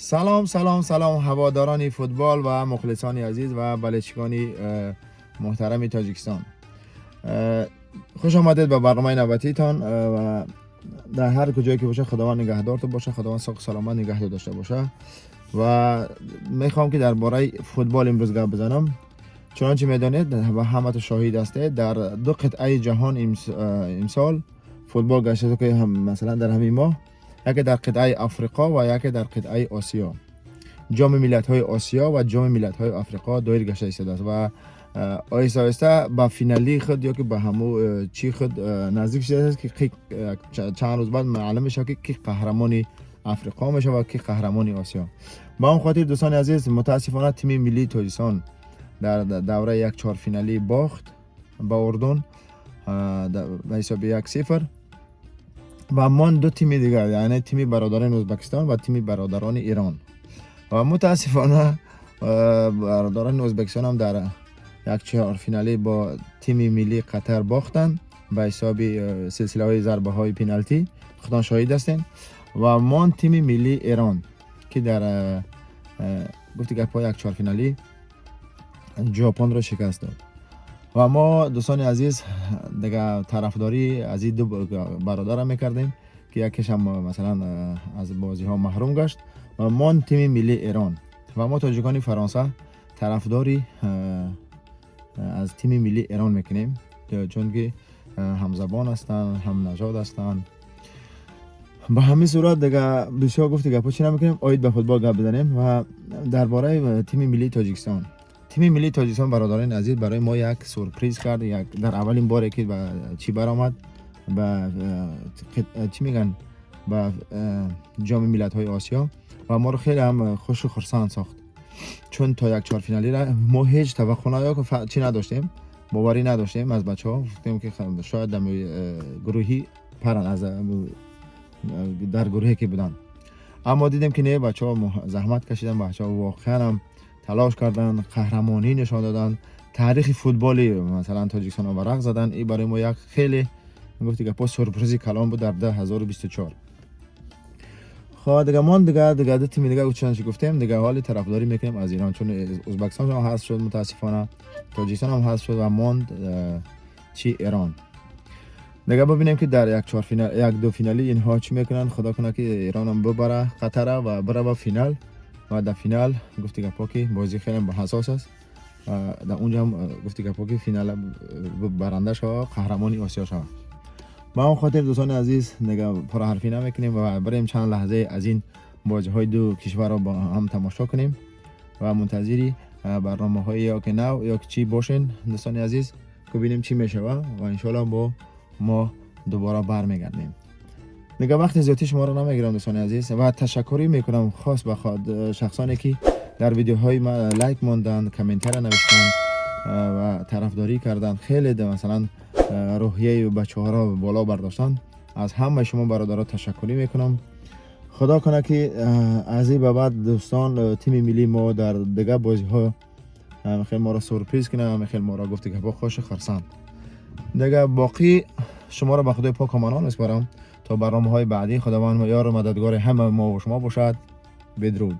سلام هواداران فوتبال و مخلصان عزیز و بلوچگان محترم تاجیکستان. خوش آمدید به برنامه نوبتی تان و در هر کجایی که باشه خداوند نگهدارتون باشه، خداوند ساق سلامت نگه داشته باشه. و میخوام که درباره فوتبال امروز گپ بزنم. چنانچه میدانید و همه تو شاهد هستید، در دو قطعه جهان امسال فوتبال گشته که هم مثلا در همین ماه یکی در قطعه آفریقا و یکی در قطعه آسیا، جام ملت‌های آسیا و جام ملت‌های آفریقا دایر گشته است و آیسته آیسته به فینالی خود یا که به همو چی خود نزدیک شده است که چند روز بعد معلوم میشه که کی قهرمانی آفریقا میشه و کی قهرمانی آسیا. با اون خاطر دوستان عزیز، متاسفانه تیم ملی تاجیکستان در دوره یک چهار فینالی باخت با اردن به حساب 1-0 و من دو تیم دیگر، یعنی تیم برادران ازبکستان و تیم برادران ایران. و متاسفانه برادران ازبکستان هم در یک چهار فینالی با تیم ملی قطر باختن به حساب سلسله های ضربه های پنالتی، خودتان شاهد هستین. و من تیم ملی ایران که در گفتی که پای یک چهار فینالی ژاپن را شکست داد. و ما دوستان عزیز دیگه طرفداری از این دو برادر میکردیم که یکیش هم مثلا از بازی ها محروم گشت و ما تیم ملی ایران و ما تاجیکان فرانسه طرفداری از تیم ملی ایران میکنیم، چون که هم زبان هستن، هم نژاد هستن. به همین صورت دیگه بسیار گفت گپا چی نمیکنیم، آید به فوتبال گپ بزنیم. و درباره تیم ملی تاجیکستان، تیم ملی تاجیکستان برادران عزیز برای ما یک سورپرایز کرد. در اولین باره که به چی برآمد، به چی میگن، به جام ملت‌های آسیا و ما رو خیلی هم خوش و خرسند ساخت، چون تا یک چهار فینالی را ما هیچ توقع چی نداشتیم، باوری نداشتیم از بچه‌ها. گفتیم که شاید در گروهی پرن از در گروهی که بودن، اما دیدیم که نه، بچه‌ها زحمت کشیدن، بچه‌ها واقعا هم تلاش کردن، قهرمانی نشان دادن، تاریخ فوتبالی مثلا تاجیکستان رو ورق زدن. این برای ما یک خیلی گفتی که پس سورپرایز کلام بود در 2024. خب دیگه من دیگه تیم دیگه چنانچه گفتیم دیگه حال طرفداری میکنیم از ایران، چون ازبکستان هم حذف شد متاسفانه، تاجیکستان هم حذف شد و ماند چی ایران. دیگه ببینیم که در یک چهار فینال، یک دو فینالی اینها چی میکنن. خدا کنه که ایران هم ببره قطر و بره به فینال و در فینال گفتی که پاکی بازی خیلی با حساس است. در اونجا هم گفتی که پاکی فینال برنده شود، قهرمانی آسیا شود. با اون خاطر دوستان عزیز دیگه پر حرفی نمیکنیم و بریم چند لحظه از این بازی های دو کشور رو با هم تماشا کنیم و منتظری برنامه های یا که نو یا که چی باشین دوستان عزیز که ببینیم چی میشه و انشالله با ما دوباره برمیگردیم. دیگه وقت زیادی شما رو نمیگیرم دوستان عزیز و تشکری میکنم خاص به شخصانی که در ویدیوهای ما لایک موندن، کامنتر نوشتن و طرفداری کردن. خیلی مثلا روحیه بچه‌ها را بالا برداشتن. از همه شما برادران تشکری میکنم. خدا کنه که از این به بعد دوستان تیم ملی ما در دیگه بازی ها خیلی ما را سورپرایز کنه، خیلی ما را گفت که با خوش خرسند. دیگه باقی شما را به خدای پاک امان میسپارم تا برنامه‌های بعدی. خداوند یار و مددگار همه ما و شما باشد. بدرود.